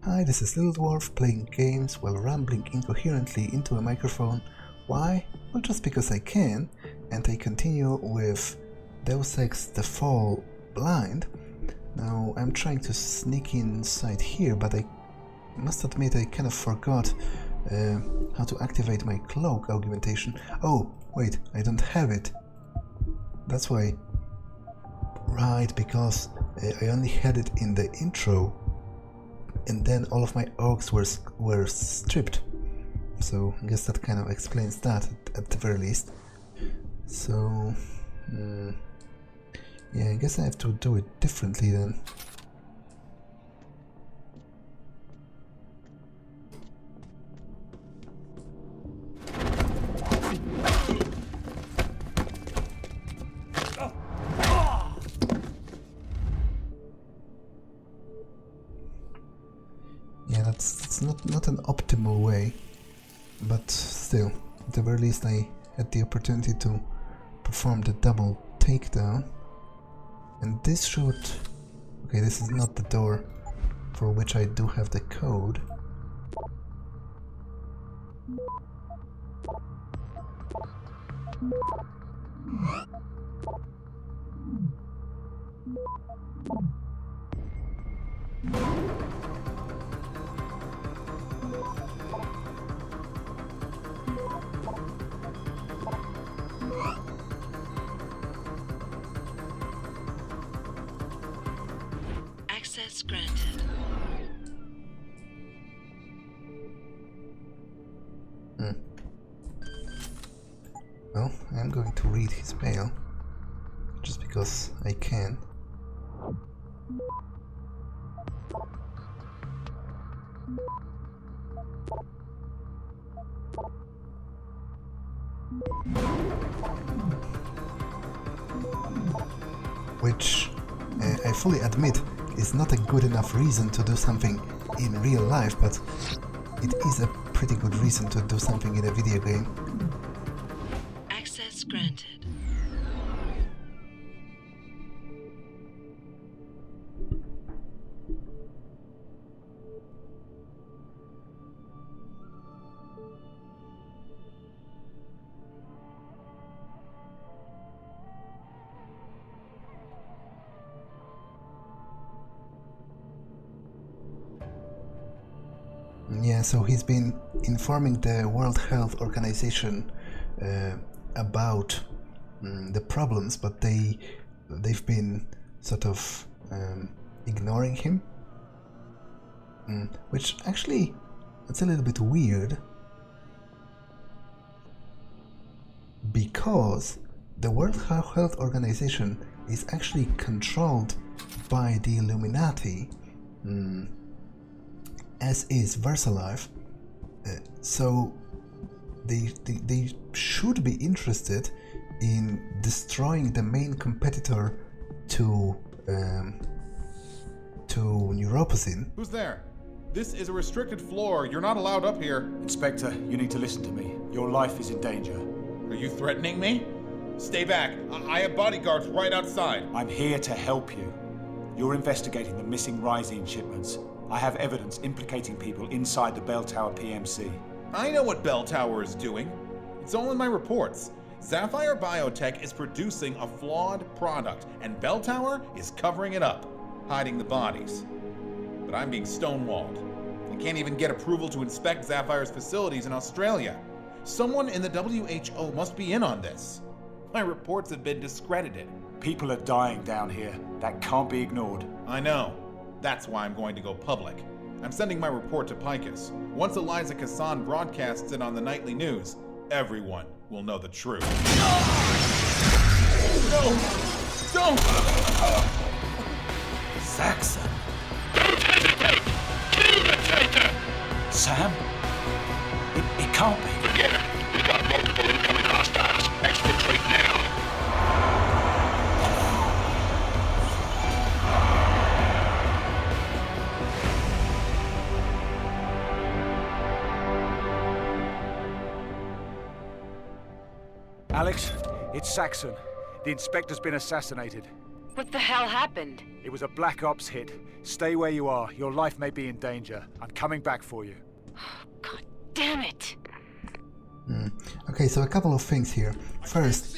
Hi, this is Little Dwarf playing games while rambling incoherently into a microphone. Why? Well, just because I can, and I continue with Deus Ex The Fall blind. Now, I'm trying to sneak inside here, but I must admit I kind of forgot how to activate my cloak augmentation. Oh, wait, I don't have it. That's why. Right, because I only had it in the intro, and then all of my orcs were stripped. So I guess that kind of explains that at the very least. So yeah, I guess I have to do it differently then. Yeah, that's not an optimal way, but still, at the very least I had the opportunity to perform the double takedown. And this should... okay, this is not the door for which I do have the code. Access granted. Well, I'm going to read his mail, just because I can. Which, I fully admit, is not a good enough reason to do something in real life, but it is a pretty good reason to do something in a video game. Access granted. Yeah, so he's been informing the World Health Organization about the problems, but they've been sort of ignoring him, which actually it's a little bit weird, because the World Health Organization is actually controlled by the Illuminati, as is VersaLife, so they should be interested in destroying the main competitor to Neuroposin. Who's there? This is a restricted floor. You're not allowed up here. Inspector, you need to listen to me. Your life is in danger. Are you threatening me? Stay back. I have bodyguards right outside. I'm here to help you. You're investigating the missing Riiiiight shipments. I have evidence implicating people inside the Belltower PMC. I know what Belltower is doing. It's all in my reports. Sapphire Biotech is producing a flawed product, and Belltower is covering it up, hiding the bodies. But I'm being stonewalled. I can't even get approval to inspect Sapphire's facilities in Australia. Someone in the WHO must be in on this. My reports have been discredited. People are dying down here. That can't be ignored. I know. That's why I'm going to go public. I'm sending my report to Picus. Once Eliza Kassan broadcasts it on the nightly news, everyone will know the truth. No! Don't! Saxon! Don't hesitate! Kill the traitor! Sam? It can't be. Forget it. We've got multiple incoming hostiles. Exfiltrate now. Alex, it's Saxon. The inspector's been assassinated. What the hell happened? It was a Black Ops hit. Stay where you are. Your life may be in danger. I'm coming back for you. God damn it! Okay, so a couple of things here. First,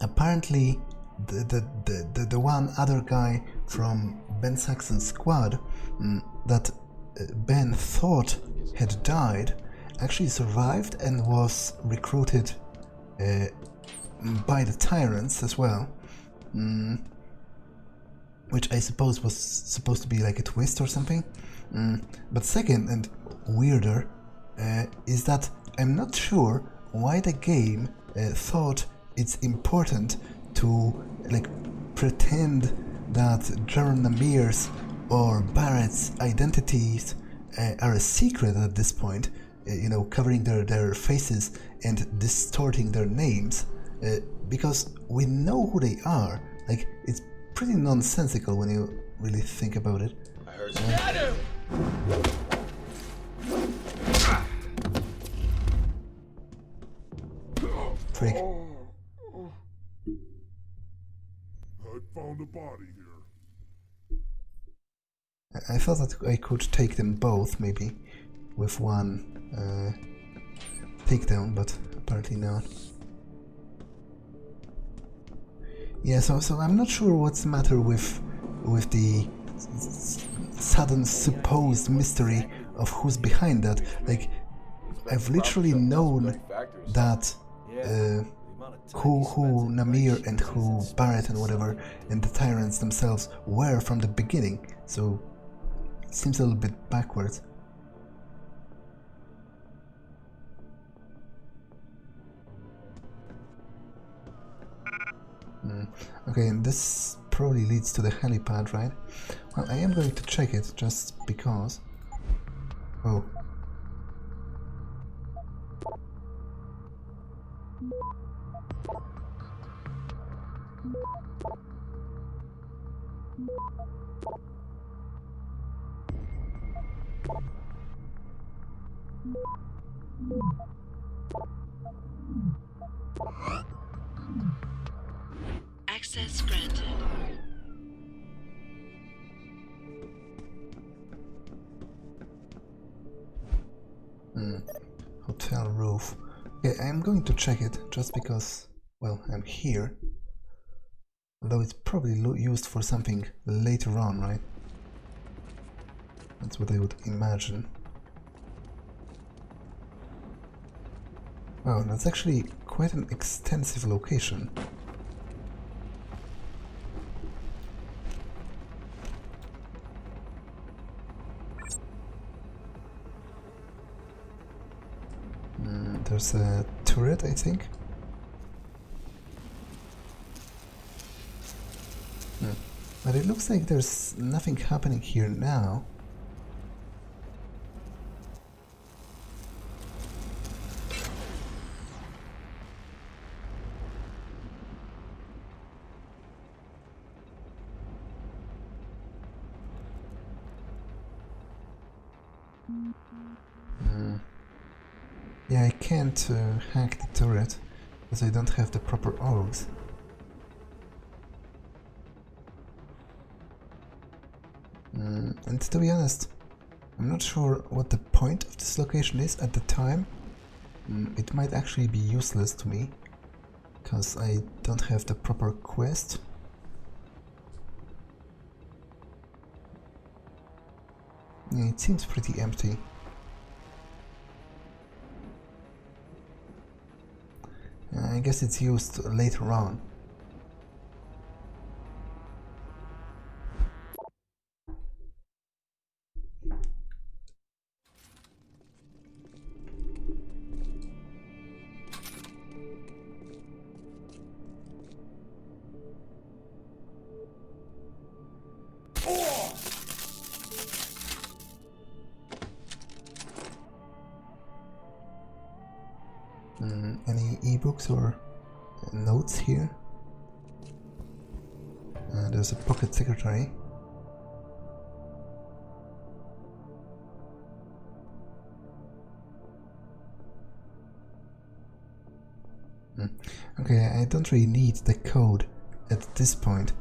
apparently the one other guy from Ben Saxon's squad that Ben thought had died actually survived and was recruited by the tyrants as well, which I suppose was supposed to be like a twist or something. But second, and weirder, is that I'm not sure why the game thought it's important to like pretend that Jaron Namir's or Barrett's identities are a secret at this point, you know, covering their faces and distorting their names, because we know who they are. Like, it's pretty nonsensical when you really think about it. I heard you. Got him! Freak. I found a body here. I thought that I could take them both, maybe, with one takedown, but apparently not. Yeah, so I'm not sure what's the matter with the sudden supposed mystery of who's behind that. Like, I've literally known that who Namir and who Barrett and whatever and the tyrants themselves were from the beginning, so it seems a little bit backwards. Okay, and this probably leads to the helipad, right? Well, I am going to check it just because. Oh. Access granted. Hotel roof. Okay, I'm going to check it just because, well, I'm here. Although it's probably used for something later on, right? That's what I would imagine. Wow, that's actually quite an extensive location. There's a turret, I think. But it looks like there's nothing happening here now. Yeah, I can't hack the turret because I don't have the proper orgs. And to be honest, I'm not sure what the point of this location is at the time. It might actually be useless to me because I don't have the proper quest. Yeah, it seems pretty empty. I guess it's used later on. Any ebooks or notes here? There's a pocket secretary. Okay, I don't really need the code at this point.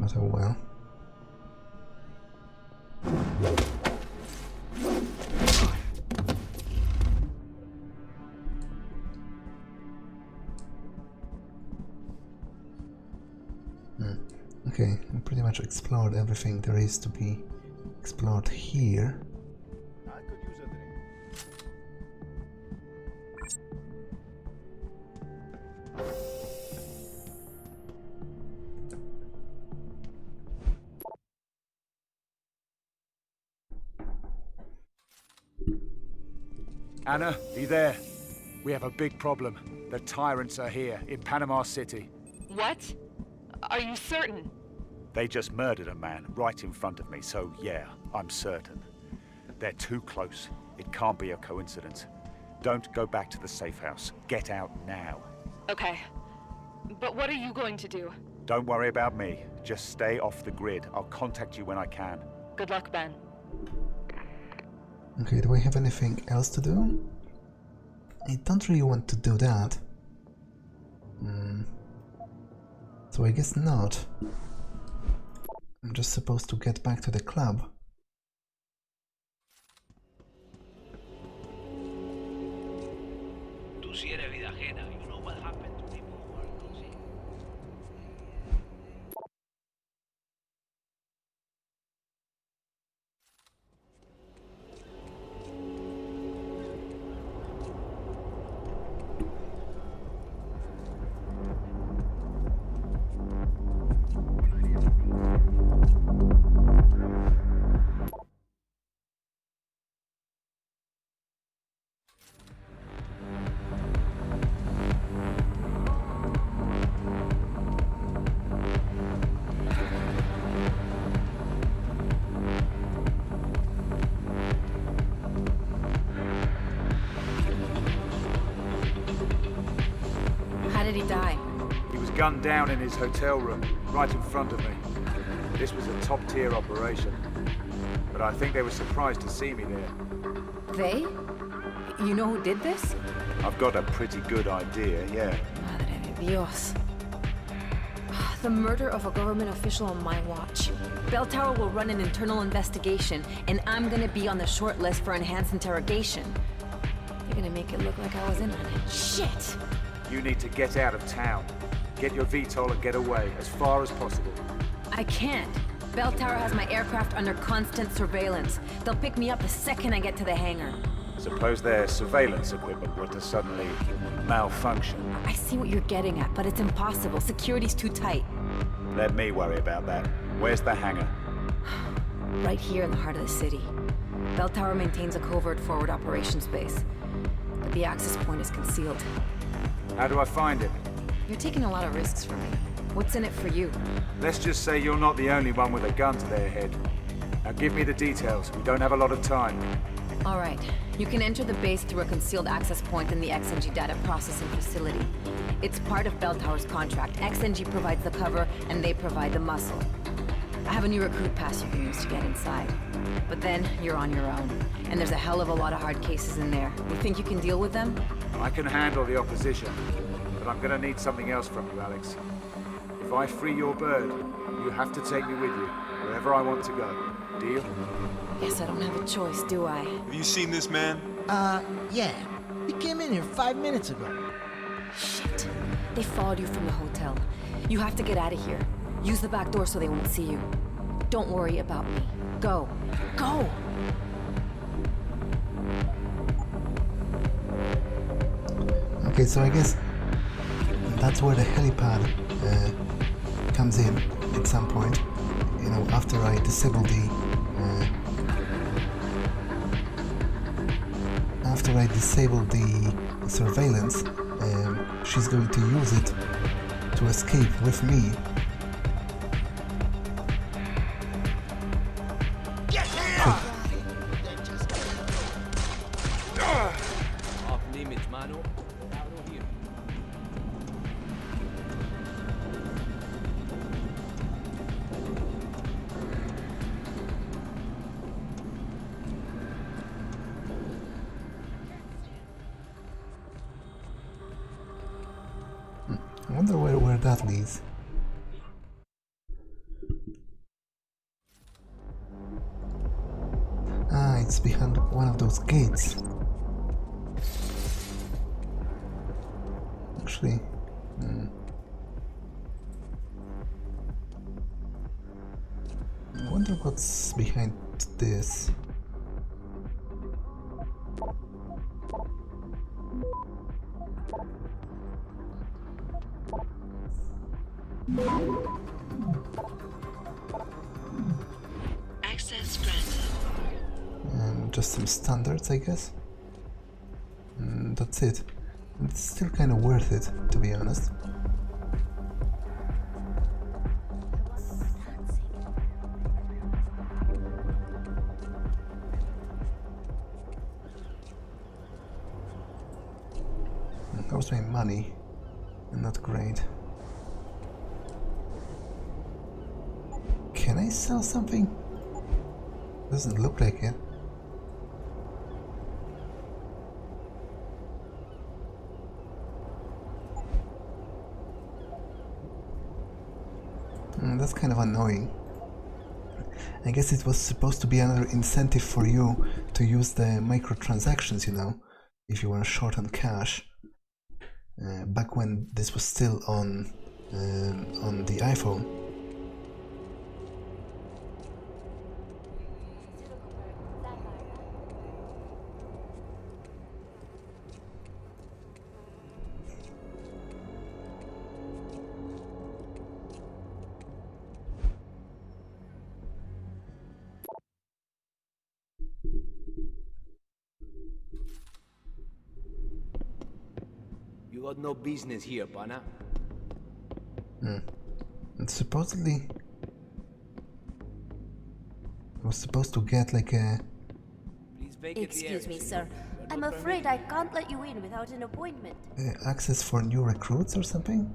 but oh well. Okay, we pretty much explored everything there is to be explored here. Anna, are you there? We have a big problem. The tyrants are here, in Panama City. What? Are you certain? They just murdered a man right in front of me, so yeah, I'm certain. They're too close. It can't be a coincidence. Don't go back to the safe house. Get out now. Okay. But what are you going to do? Don't worry about me. Just stay off the grid. I'll contact you when I can. Good luck, Ben. Okay, do I have anything else to do? I don't really want to do that. So I guess not. I'm just supposed to get back to the club. Tú sí eres vida ajena. You know what happened to people who are nosy. How did he die? He was gunned down in his hotel room, right in front of me. This was a top-tier operation. But I think they were surprised to see me there. They? You know who did this? I've got a pretty good idea, yeah. Madre de Dios. The murder of a government official on my watch. Belltower will run an internal investigation, and I'm gonna be on the short list for enhanced interrogation. They're gonna make it look like I was in on it. Shit! You need to get out of town. Get your VTOL and get away, as far as possible. I can't. Belltower has my aircraft under constant surveillance. They'll pick me up the second I get to the hangar. Suppose their surveillance equipment were to suddenly malfunction. I see what you're getting at, but it's impossible. Security's too tight. Let me worry about that. Where's the hangar? Right here in the heart of the city. Belltower maintains a covert forward operations base, but the access point is concealed. How do I find it? You're taking a lot of risks for me. What's in it for you? Let's just say you're not the only one with a gun to their head. Now give me the details. We don't have a lot of time. All right. You can enter the base through a concealed access point in the XNG data processing facility. It's part of Belltower's contract. XNG provides the cover, and they provide the muscle. I have a new recruit pass you can use to get inside. But then, you're on your own. And there's a hell of a lot of hard cases in there. You think you can deal with them? I can handle the opposition, but I'm gonna need something else from you, Alex. If I free your bird, you have to take me with you, wherever I want to go. Deal? Guess I don't have a choice, do I? Have you seen this man? Yeah. He came in here 5 minutes ago. Shit. They followed you from the hotel. You have to get out of here. Use the back door so they won't see you. Don't worry about me. Go. Go! Okay, so I guess that's where the helipad comes in at some point. You know, after I disable the surveillance, she's going to use it to escape with me. Off limits, mano. Out here. I wonder where that leads. what's behind one of those gates. Actually, I wonder what's behind this. Access granted. Just some standards, I guess. That's it. It's still kind of worth it, to be honest. How's my money? Not great. Can I sell something? Doesn't look like it. That's kind of annoying. I guess it was supposed to be another incentive for you to use the microtransactions, you know, if you were short on cash. Back when this was still on the iPhone. You got no business here, pana. And supposedly I was supposed to get like a... Please vacate Excuse the me, area. sir. I'm afraid I can't let you in without an appointment. access for new recruits or something?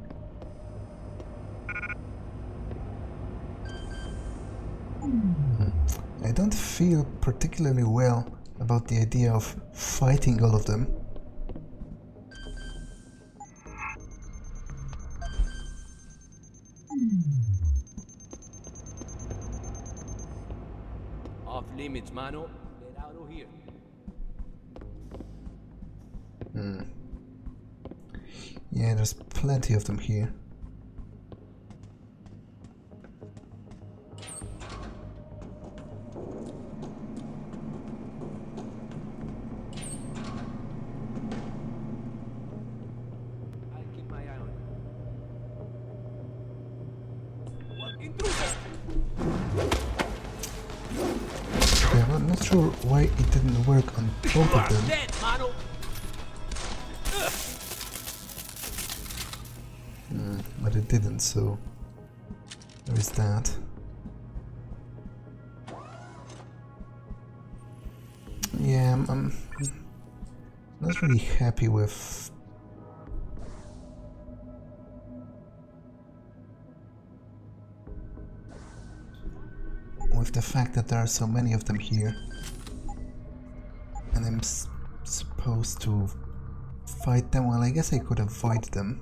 I don't feel particularly well about the idea of fighting all of them. Off limits, mano. Get out of here. Yeah, there's plenty of them here. I'll keep my eye on you. What intruder? Okay, I'm not sure why it didn't work on both of them. Dead, mano. But it didn't, so there is that. Yeah, I'm not really happy with the fact that there are so many of them here, and I'm supposed to fight them. Well, I guess I could avoid them.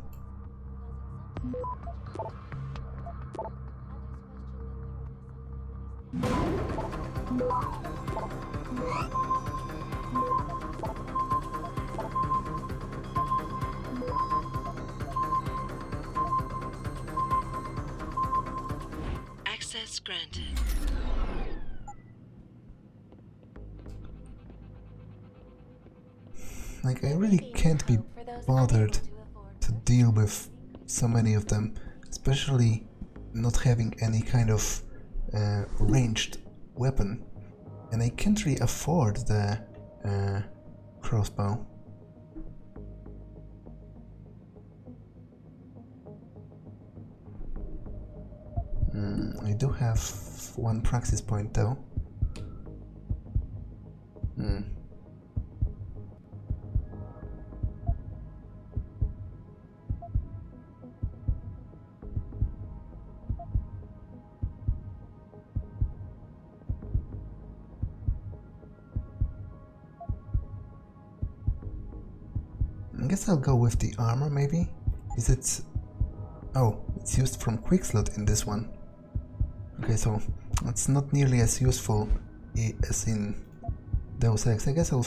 Access granted. Like, I really can't be bothered to deal with so many of them, especially not having any kind of ranged weapon, and I can't really afford the crossbow. I do have one praxis point though. I guess I'll go with the armor, maybe? Is it... Oh, it's used from quickslot in this one. Okay, so it's not nearly as useful as in Deus Ex. I guess I'll...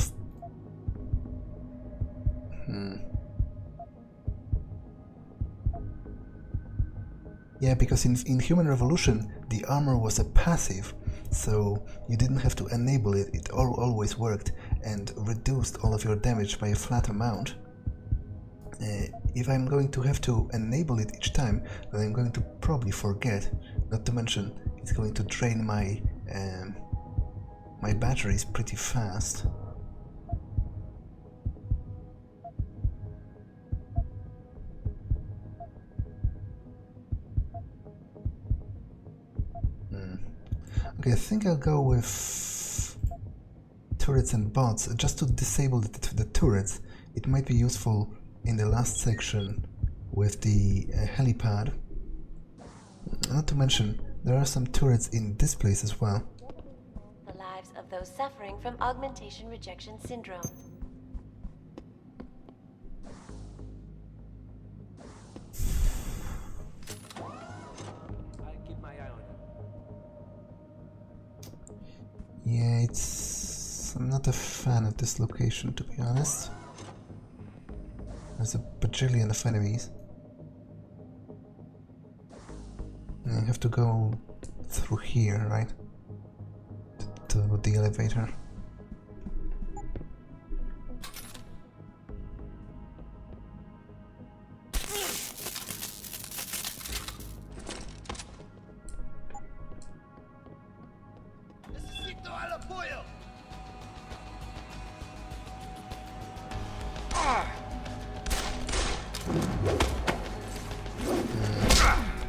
Yeah, because in Human Revolution, the armor was a passive, so you didn't have to enable it, it always worked and reduced all of your damage by a flat amount. If I'm going to have to enable it each time, then I'm going to probably forget, not to mention it's going to drain my my batteries pretty fast. Okay, I think I'll go with turrets and bots, just to disable the turrets. It might be useful in the last section with the helipad. Not to mention, there are some turrets in this place as well. The lives of those suffering from augmentation rejection syndrome. I'll keep my eye on him. Yeah, I'm not a fan of this location, to be honest. There's a bajillion of enemies. And I have to go through here, right? To the elevator.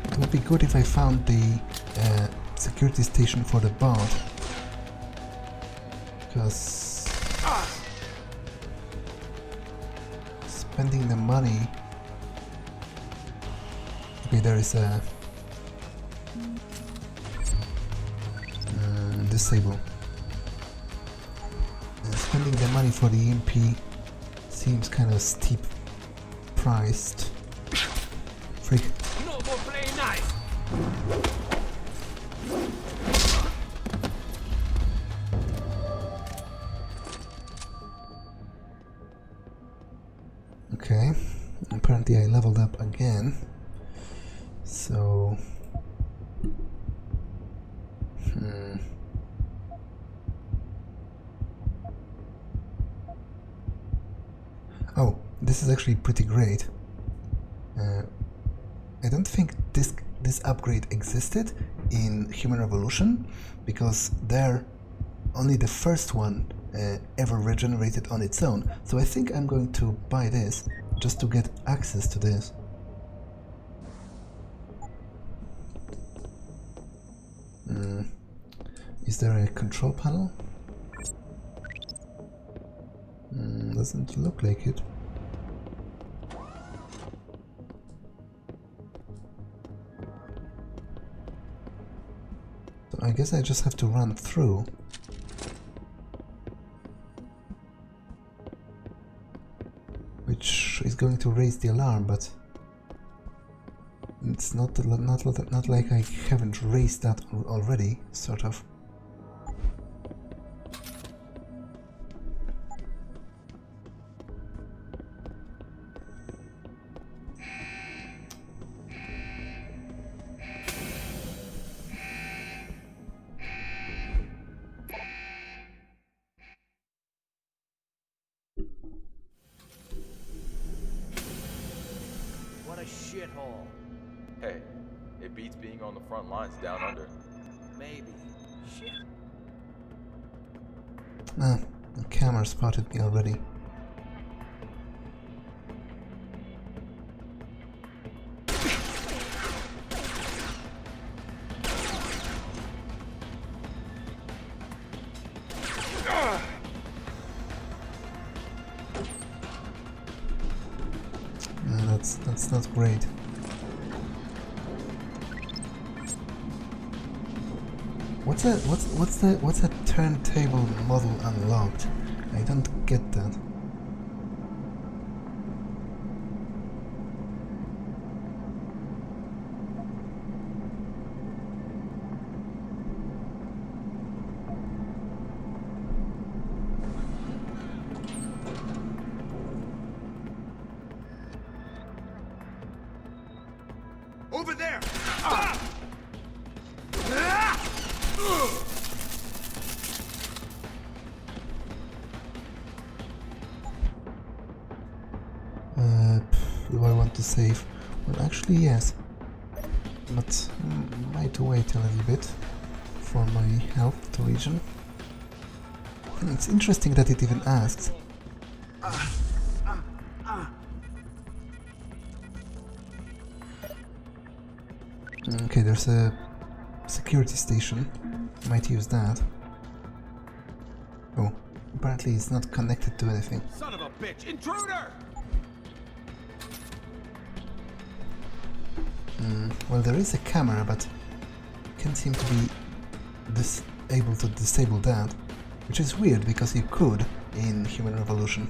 It would be good if I found the security station for the bot, because spending the money... Okay, there is a... disable. Spending the money for the EMP seems kind of steep priced. Freak. No more playing nice. Okay, apparently I leveled up again, so... Oh, this is actually pretty great. I don't think this upgrade existed in Human Revolution, because there only the first one ever regenerated on its own. So I think I'm going to buy this just to get access to this. Is there a control panel? Doesn't look like it. So I guess I just have to run through. Which is going to raise the alarm, but it's not like I haven't raised that already, sort of. What a shithole. Hey, it beats being on the front lines down under. Maybe. Shit. Ah, the camera spotted me already. That's not great. What's that turntable model unlocked? I don't get that. to save? Well, actually, yes. But might wait a little bit for my health to regen. It's interesting that it even asks. Okay, there's a security station. Might use that. Oh, apparently it's not connected to anything. Son of a bitch! Intruder! Well, there is a camera, but can't seem to be able to disable that, which is weird because you could in Human Revolution.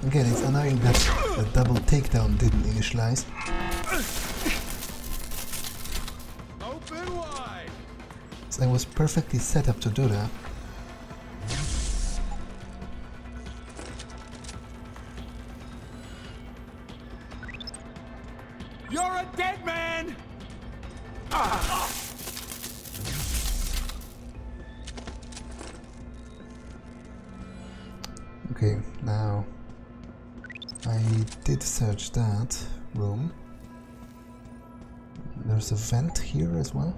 Again, it's annoying that the double takedown didn't initialize. Open wide! So I was perfectly set up to do that. You're a dead man! Okay, now I did search that room. There's a vent here as well.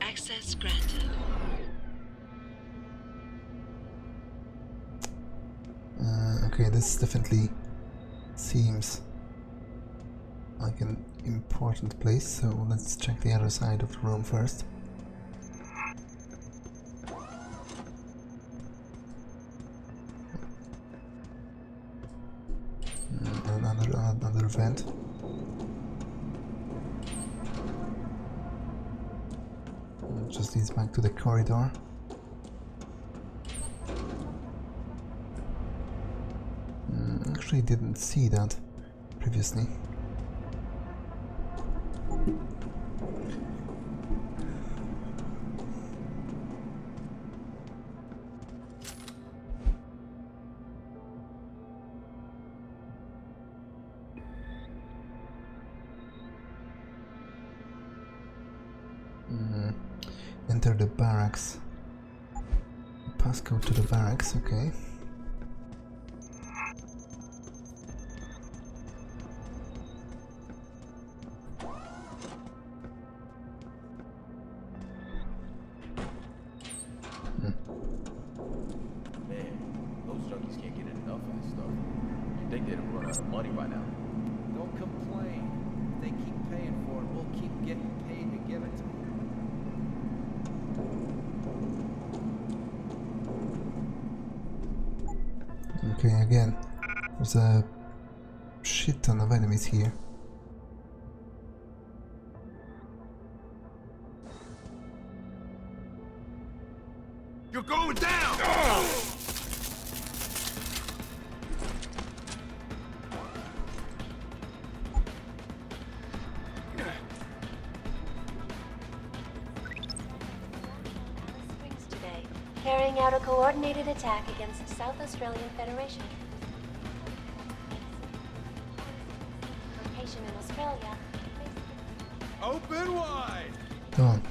Access granted. Okay, this definitely seems like an important place, so let's check the other side of the room first. Another vent. Just leads back to the corridor. Actually didn't see that previously. Enter the barracks. Passcode to the barracks, okay. Man, those junkies can't get enough of this stuff. You'd think they'd have run out of money by now. Don't complain. If they keep paying for it, we'll keep getting paid to give it to them. Okay, again, there's a shit ton of enemies here. You're going down! Today, carrying out a coordinated attack against South Australian Federation. Location in Australia. Open wide! Come on.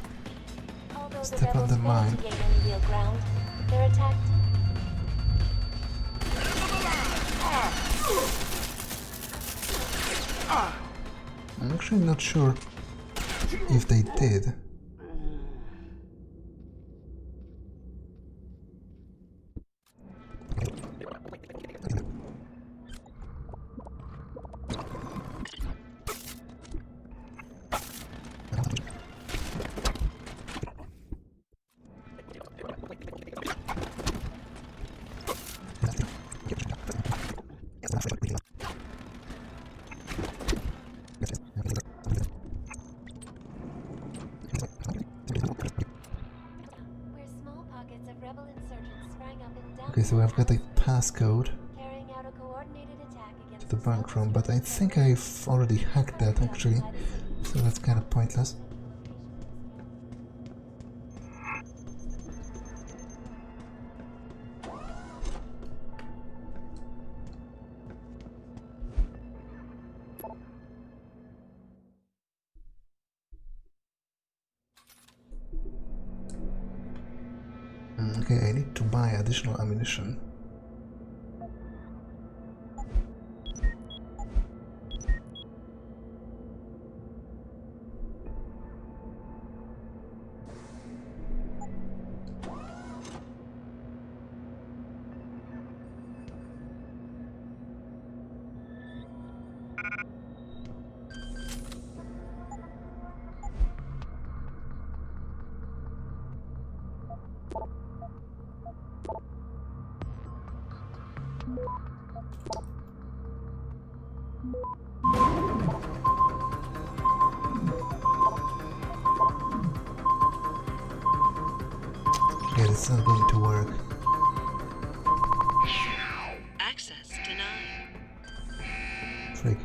Although Step the on rebels the failed mine. to gain any real ground, their attack. I'm actually not sure if they did. so I've got a passcode Carrying out a coordinated attack against to the bank room, but I think I've already hacked that actually, so that's kind of pointless. Okay, I need to buy additional ammunition. Okay, it's not going to work. Access denied. Freak.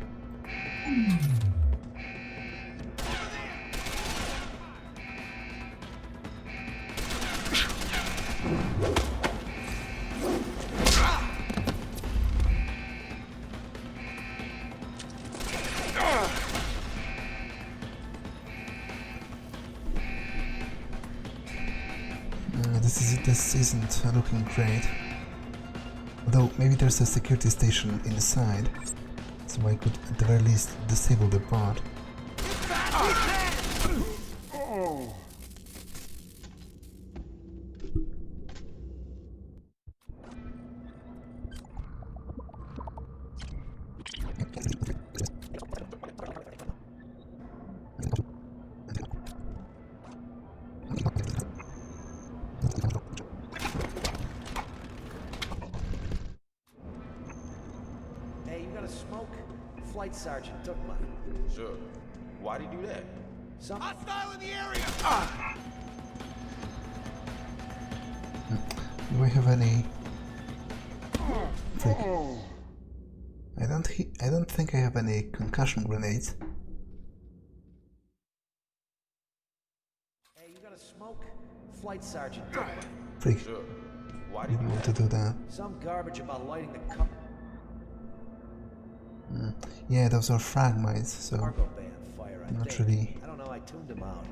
This isn't looking great. Although maybe there's a security station inside, so I could at the very least disable the bot. Hey, you got a smoke? Flight Sergeant took mine. Sure. Why'd he do that? Some Hostile in the area! Do I have any? Freak. I don't think I have any concussion grenades. Hey, you got a smoke? Flight Sergeant took mine. Freak. Sure. Why'd he Didn't do want that? to do that. Some garbage about lighting the cup. Yeah, those are frag mines, so Cargo bay on fire, I not think. really. I don't know, I tuned them out.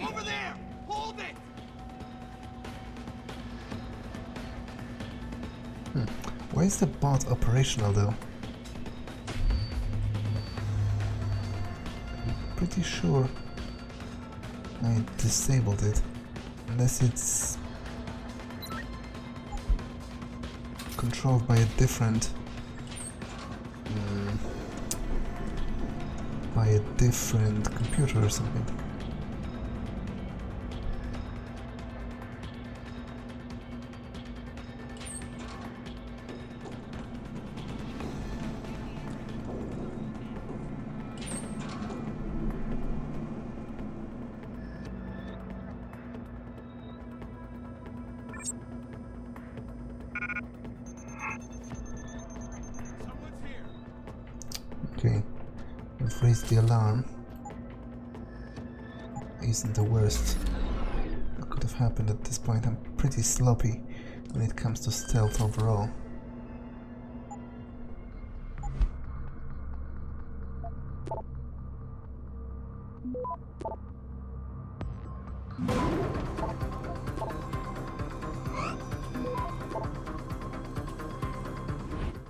Over there! Hold it! Why is the bot operational though? I'm pretty sure I disabled it, unless it's controlled by a different computer or something. Okay, I've raised the alarm. Isn't the worst that could have happened at this point. I'm pretty sloppy when it comes to stealth overall.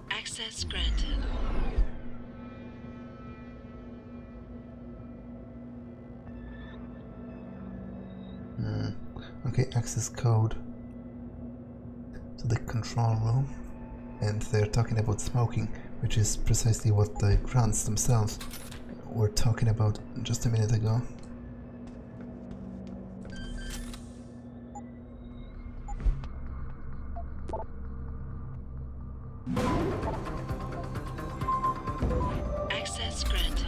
Access granted. Okay, access code to the control room, and they're talking about smoking, which is precisely what the grunts themselves were talking about just a minute ago. Access granted.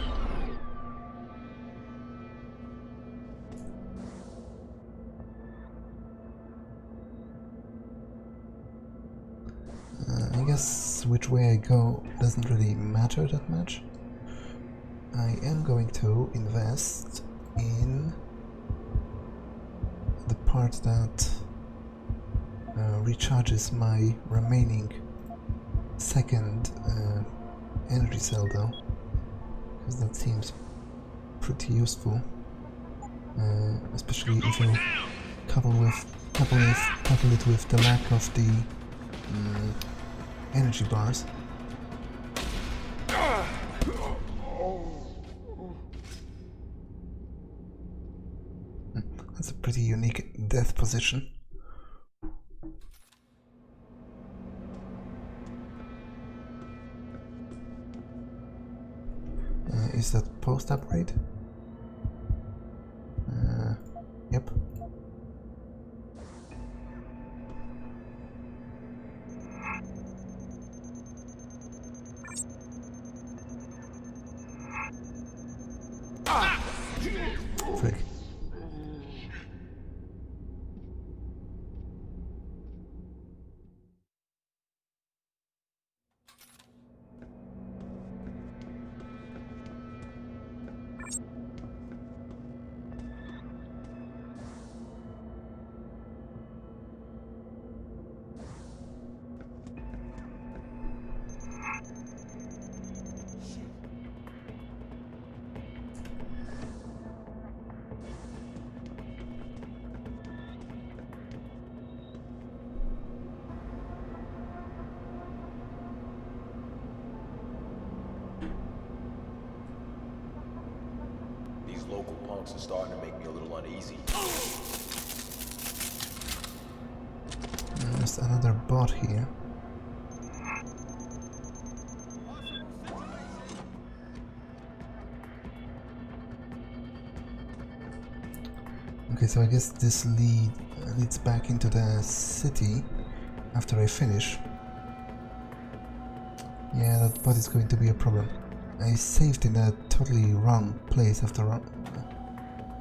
guess which way I go doesn't really matter that much. I am going to invest in the part that recharges my remaining second energy cell though, because that seems pretty useful, especially if you couple it with the lack of the energy bars. That's a pretty unique death position. Is that post upgrade? Yep. Frick. Local punks are starting to make me a little uneasy. There's another bot here. Okay, so I guess this leads back into the city after I finish. Yeah, that bot is going to be a problem. I saved in a totally wrong place after all,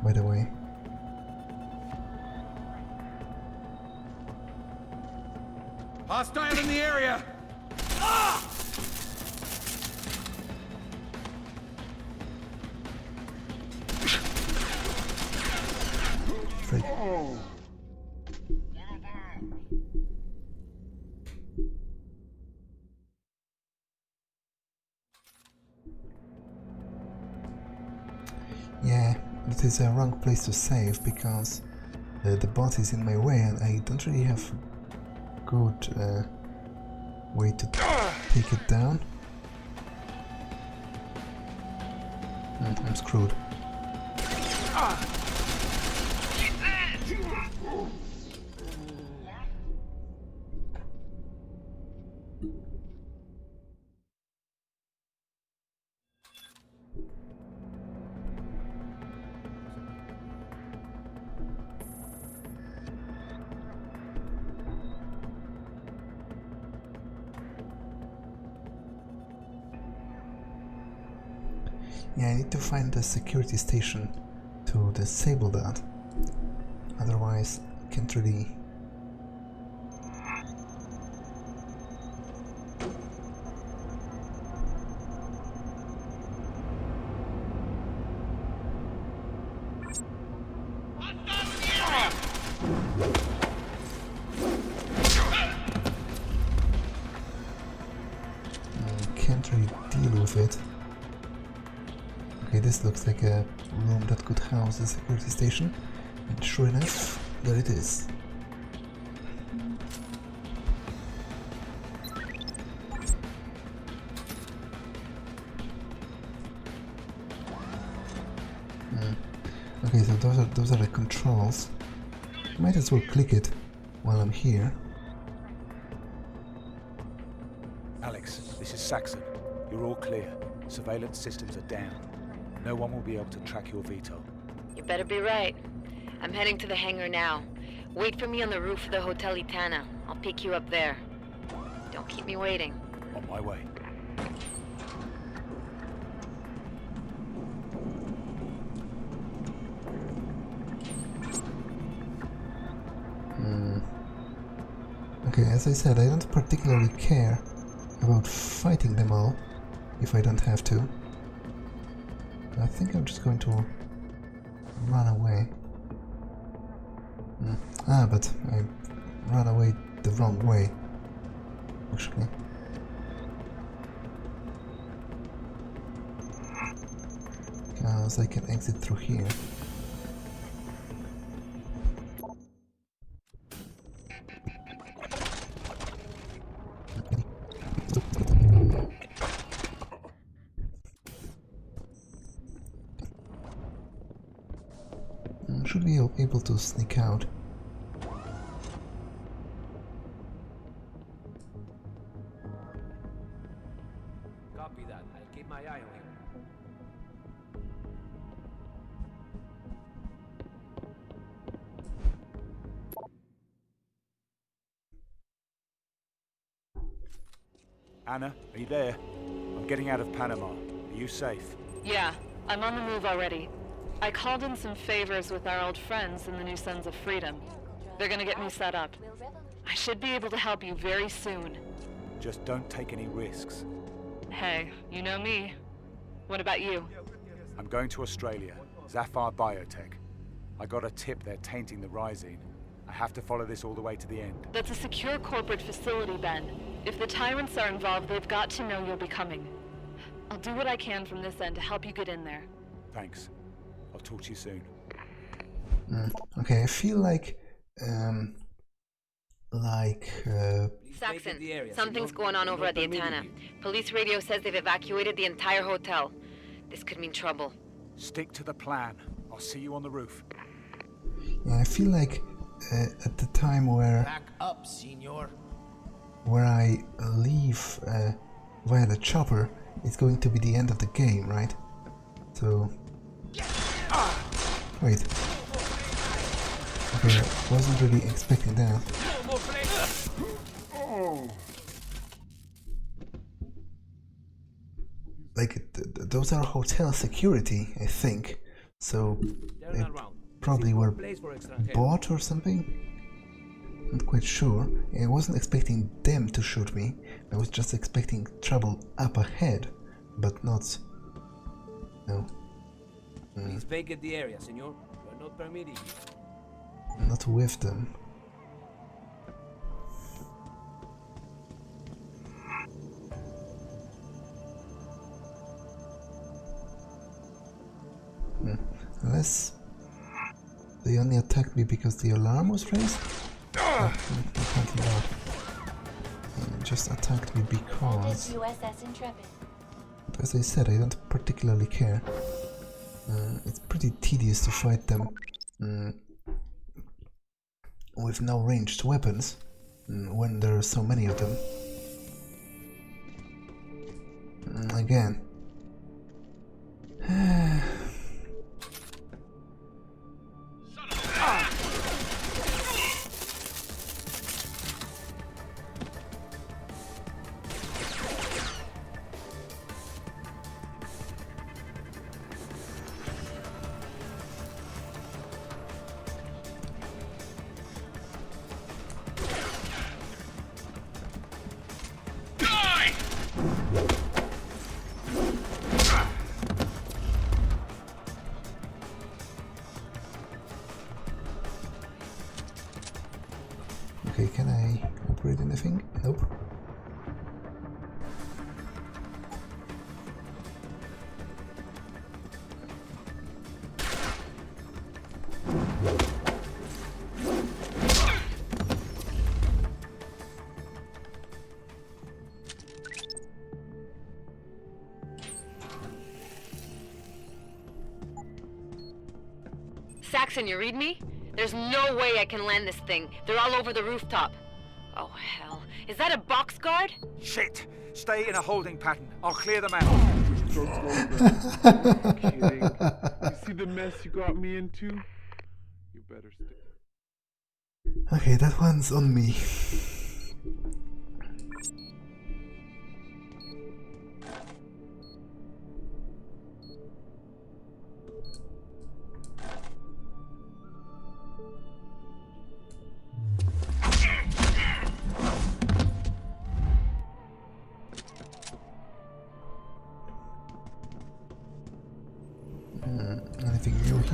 by the way. Hostile in the area! Ah! Freak. Yeah, it is a wrong place to save because the bot is in my way and I don't really have a good way to take it down. I'm screwed. Yeah, I need to find a security station to disable that. Otherwise, I can't really... Can't really deal with it. Okay, this looks like a room that could house a security station, and sure enough, there it is. Okay, so those are the controls. Might as well click it while I'm here. Alex, this is Saxon. You're all clear. Surveillance systems are down. No one will be able to track your VTOL. You better be right. I'm heading to the hangar now. Wait for me on the roof of the Hotel Itana. I'll pick you up there. Don't keep me waiting. On my way. Okay, as I said, I don't particularly care about fighting them all if I don't have to. I think I'm just going to run away. But I ran away the wrong way, actually. Because I can exit through here. Should be able to sneak out. Copy that. I'll keep my eye on him. Anna, are you there? I'm getting out of Panama. Are you safe? Yeah, I'm on the move already. I called in some favors with our old friends in the New Sons of Freedom. They're gonna get me set up. I should be able to help you very soon. Just don't take any risks. Hey, you know me. What about you? I'm going to Australia. Sapphire Biotech. I got a tip they're tainting the Riiiiight. I have to follow this all the way to the end. That's a secure corporate facility, Ben. If the tyrants are involved, they've got to know you'll be coming. I'll do what I can from this end to help you get in there. Thanks. I'll talk to you soon. Okay, I feel like Saxon, something's going on over at the Atana. Police radio says they've evacuated the entire hotel. This could mean trouble. Stick to the plan. I'll see you on the roof. Yeah, I feel like at the time where Back up, senor. where I leave via the chopper, it's going to be the end of the game, right? So wait. Okay, I wasn't really expecting that. Like, those are hotel security, I think. So they probably were bought or something? Not quite sure. I wasn't expecting them to shoot me. I was just expecting trouble up ahead, but not... No. Please vacate the area, senor. We're not permitted. Not with them. Unless they only attacked me because the alarm was raised? Apparently not. Just attacked me because... USS Intrepid. As I said, I don't particularly care. It's pretty tedious to fight them with no ranged weapons when there are so many of them. Again. Okay, can I upgrade anything? Nope. Saxon, you read me? There's no way I can land this thing. They're all over the rooftop. Oh, hell. Is that a box guard? Shit! Stay in a holding pattern. I'll clear them out. I'm kidding. You see the mess you got me into? You better stay. Okay, that one's on me.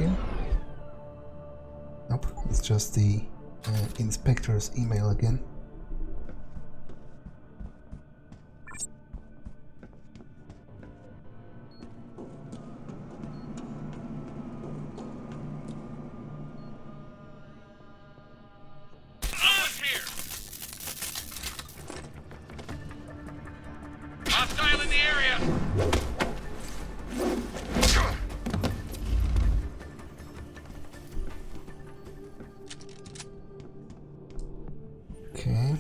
here? Nope, it's just the inspector's email again. Hostile in the area! Okay.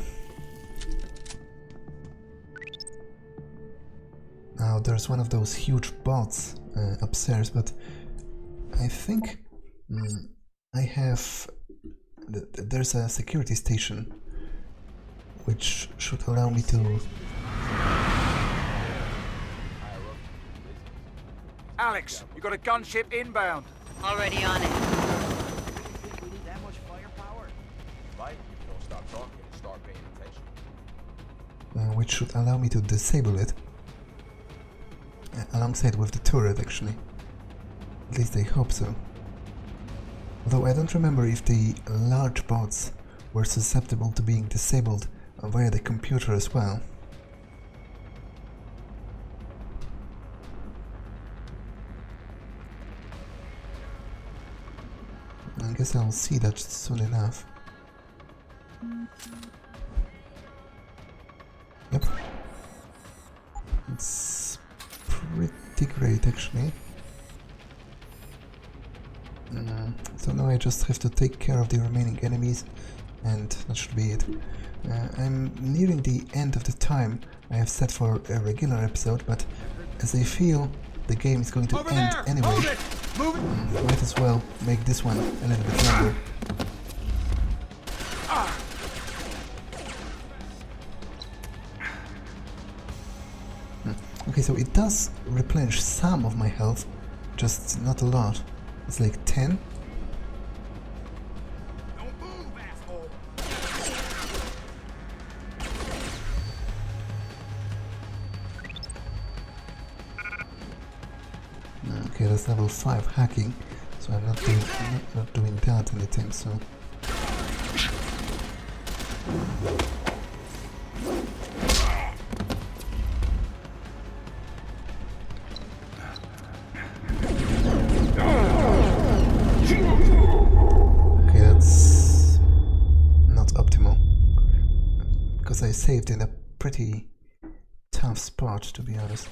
Now there's one of those huge bots upstairs, but I think I have... there's a security station which should allow me to... Alex, you got a gunship inbound. Already on it. We need that much firepower? Right? If you don't stop talking and start paying attention. which should allow me to disable it alongside with the turret, actually. At least I hope so. Although I don't remember if the large bots were susceptible to being disabled via the computer as well. I guess I'll see that soon enough. Yep. It's pretty great, actually. So now I just have to take care of the remaining enemies, and that should be it. I'm nearing the end of the time I have set for a regular episode, but as I feel the game is going to end anyway, might as well make this one a little bit longer. Okay, so it does replenish some of my health, just not a lot. It's like 10. Don't move, asshole! Okay, that's level 5 hacking, so I'm not doing that anytime soon. Okay, that's not optimal, because I saved in a pretty tough spot, to be honest.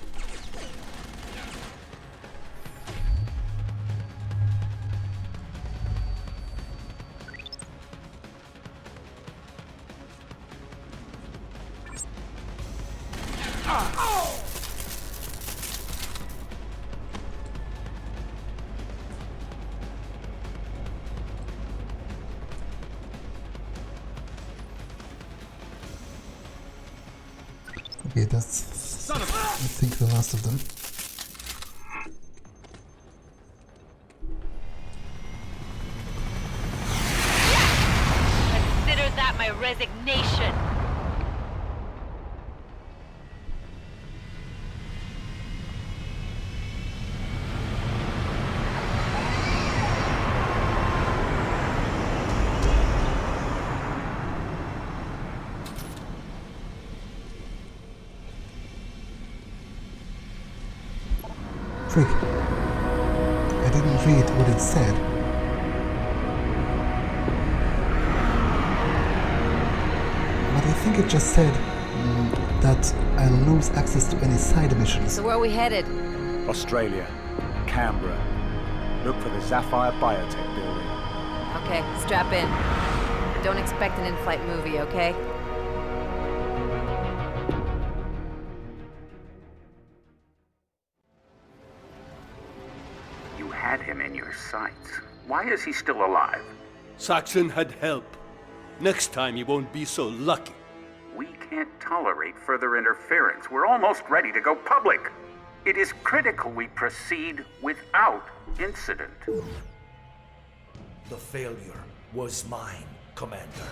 Okay, that's, I think, the last of them. Consider that my resignation. Frick. I didn't read what it said. But I think it just said that I'll lose access to any side missions. So where are we headed? Australia, Canberra. Look for the Sapphire Biotech building. Okay, strap in. Don't expect an in-flight movie, okay? You had him in your sights. Why is he still alive? Saxon had help. Next time he won't be so lucky. We can't tolerate further interference. We're almost ready to go public. It is critical we proceed without incident. The failure was mine, Commander.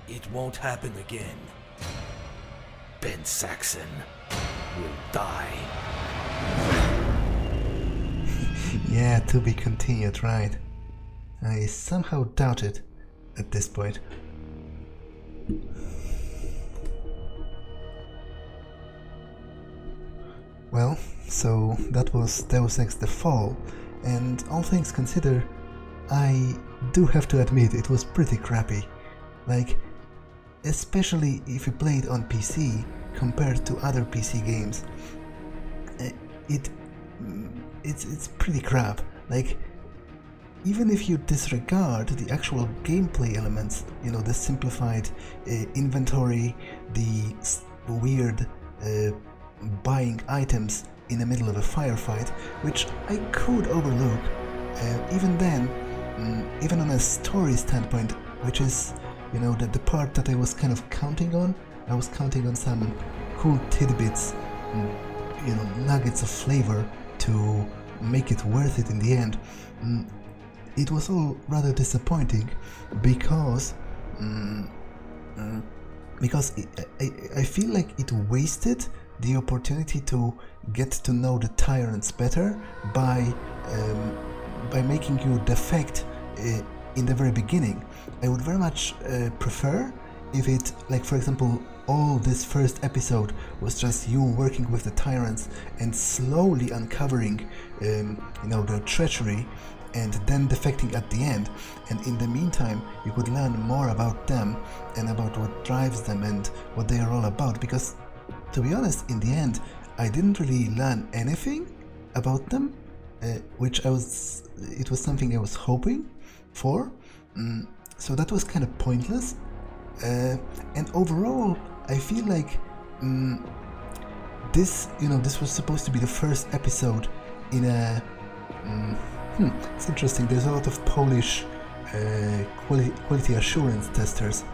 It won't happen again. Ben Saxon will die. Yeah, to be continued, right? I somehow doubt it at this point. Well, so that was Deus Ex The Fall, and all things considered, I do have to admit it was pretty crappy. Like, especially if you play it on PC compared to other PC games, it's pretty crap. Like, even if you disregard the actual gameplay elements, you know, the simplified inventory, the weird buying items in the middle of a firefight, which I could overlook, even then, even on a story standpoint, which is, you know, the part that I was kind of counting on. I was counting on some cool tidbits, you know, nuggets of flavor to make it worth it in the end. It was all rather disappointing because I feel like it wasted the opportunity to get to know the tyrants better by making you defect in the very beginning. I would very much prefer if it, like, for example, all this first episode was just you working with the tyrants and slowly uncovering you know, their treachery, and then defecting at the end, and in the meantime you could learn more about them and about what drives them and what they are all about, because to be honest, in the end I didn't really learn anything about them, which it was something I was hoping for, so that was kind of pointless, and overall I feel like this, you know, this was supposed to be the first episode in a it's interesting, there's a lot of Polish quality assurance testers,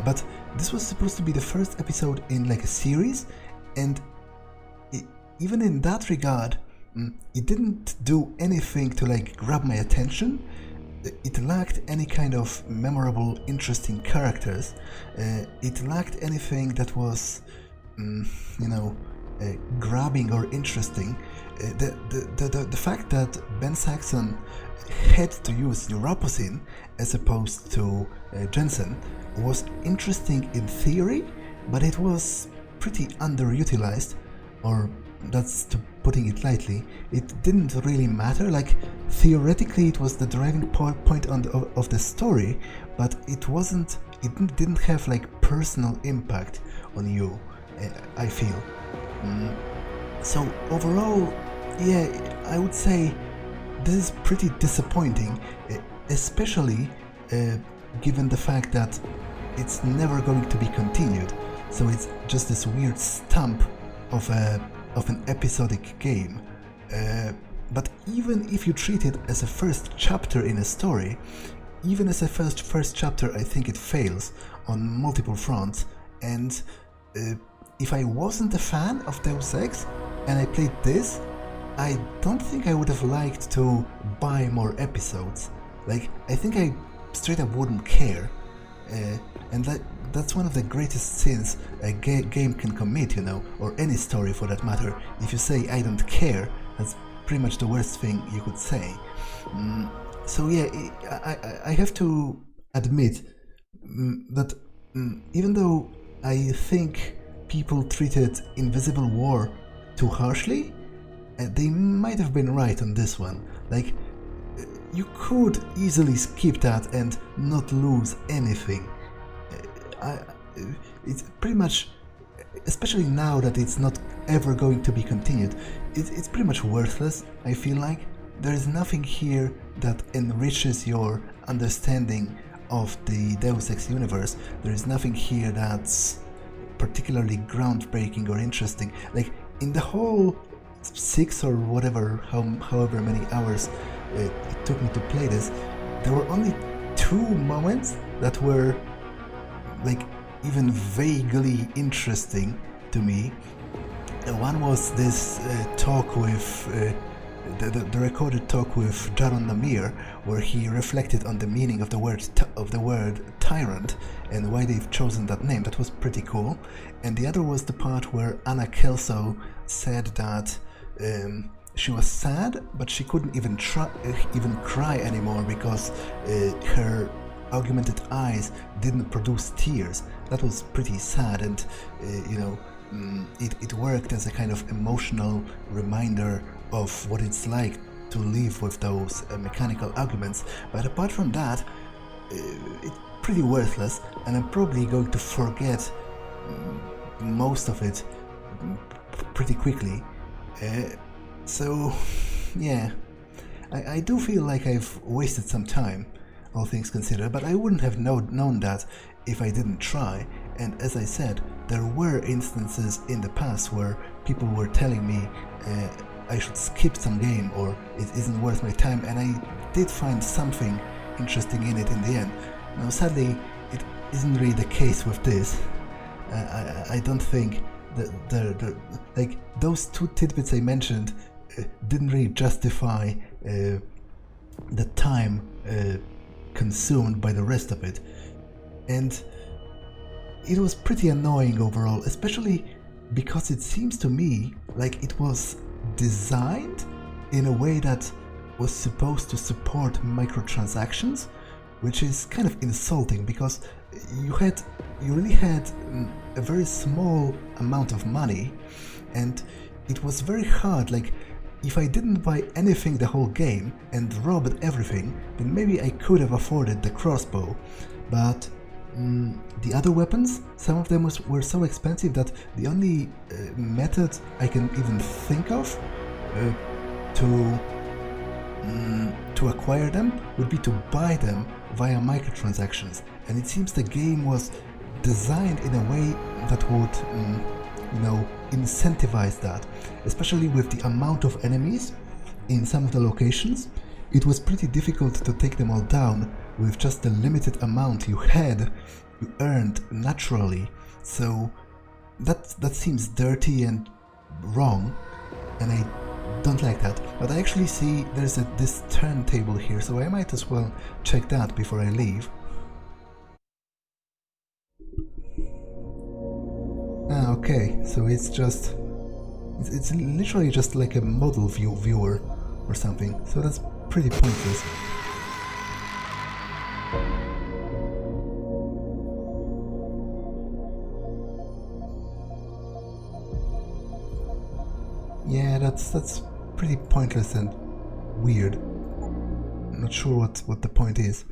but this was supposed to be the first episode in like a series, and even in that regard, it didn't do anything to like grab my attention. It lacked any kind of memorable, interesting characters. It lacked anything that was, you know, grabbing or interesting. The fact that Ben Saxon had to use Neuroposin as opposed to Jensen was interesting in theory, but it was pretty underutilized, or that's putting it lightly. It didn't really matter. Like, theoretically it was the driving point of the story, but it didn't have like personal impact on you, I feel. So overall, yeah, I would say this is pretty disappointing, especially given the fact that it's never going to be continued. So it's just this weird stump of an episodic game. But even if you treat it as a first chapter in a story, even as a first chapter, I think it fails on multiple fronts. And if I wasn't a fan of Deus Ex and I played this, I don't think I would have liked to buy more episodes. Like, I think I straight up wouldn't care. And that's one of the greatest sins a game can commit, you know, or any story for that matter. If you say I don't care, that's pretty much the worst thing you could say. So yeah, I have to admit that even though I think people treated Invisible War too harshly, they might have been right on this one. Like, you could easily skip that and not lose anything. It's pretty much, especially now that it's not ever going to be continued, it's pretty much worthless, I feel like. There is nothing here that enriches your understanding of the Deus Ex universe. There is nothing here that's particularly groundbreaking or interesting. Like, in the whole 6 or whatever, however many hours it took me to play this, there were only 2 moments that were like even vaguely interesting to me. One was this talk with the recorded talk with Jaron Namir, where he reflected on the meaning of the word tyrant and why they've chosen that name. That was pretty cool. And the other was the part where Anna Kelso said that she was sad, but she couldn't even cry anymore because her augmented eyes didn't produce tears. That was pretty sad, and it worked as a kind of emotional reminder of what it's like to live with those mechanical augments. But apart from that, it's pretty worthless, and I'm probably going to forget most of it pretty quickly. So yeah, I do feel like I've wasted some time, all things considered, but I wouldn't have known that if I didn't try. And as I said, there were instances in the past where people were telling me I should skip some game or it isn't worth my time, and I did find something interesting in it in the end. Now sadly, it isn't really the case with this. I don't think that like those two tidbits I mentioned didn't really justify the time consumed by the rest of it, and it was pretty annoying overall, especially because it seems to me like it was designed in a way that was supposed to support microtransactions, which is kind of insulting because you really had a very small amount of money, and it was very hard. Like, if I didn't buy anything the whole game and robbed everything, then maybe I could have afforded the crossbow. But the other weapons, some of them were so expensive that the only method I can even think of to acquire them would be to buy them via microtransactions. And it seems the game was designed in a way that would incentivize that, especially with the amount of enemies in some of the locations. It was pretty difficult to take them all down with just the limited amount you earned naturally. So that seems dirty and wrong, and I don't like that. But I actually see there's this turntable here, so I might as well check that before I leave. Okay, so it's literally just like a model viewer or something, so that's pretty pointless. Yeah, that's pretty pointless and weird. I'm not sure what the point is.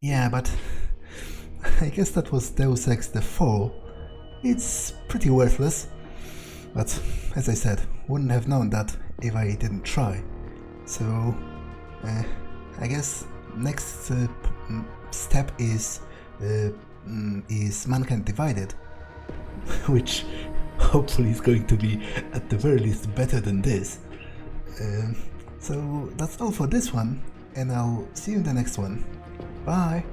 Yeah, but I guess that was Deus Ex The Fall. It's pretty worthless, but as I said, wouldn't have known that if I didn't try. So I guess next step is Mankind Divided, which hopefully is going to be at the very least better than this. So that's all for this one, and I'll see you in the next one. Bye!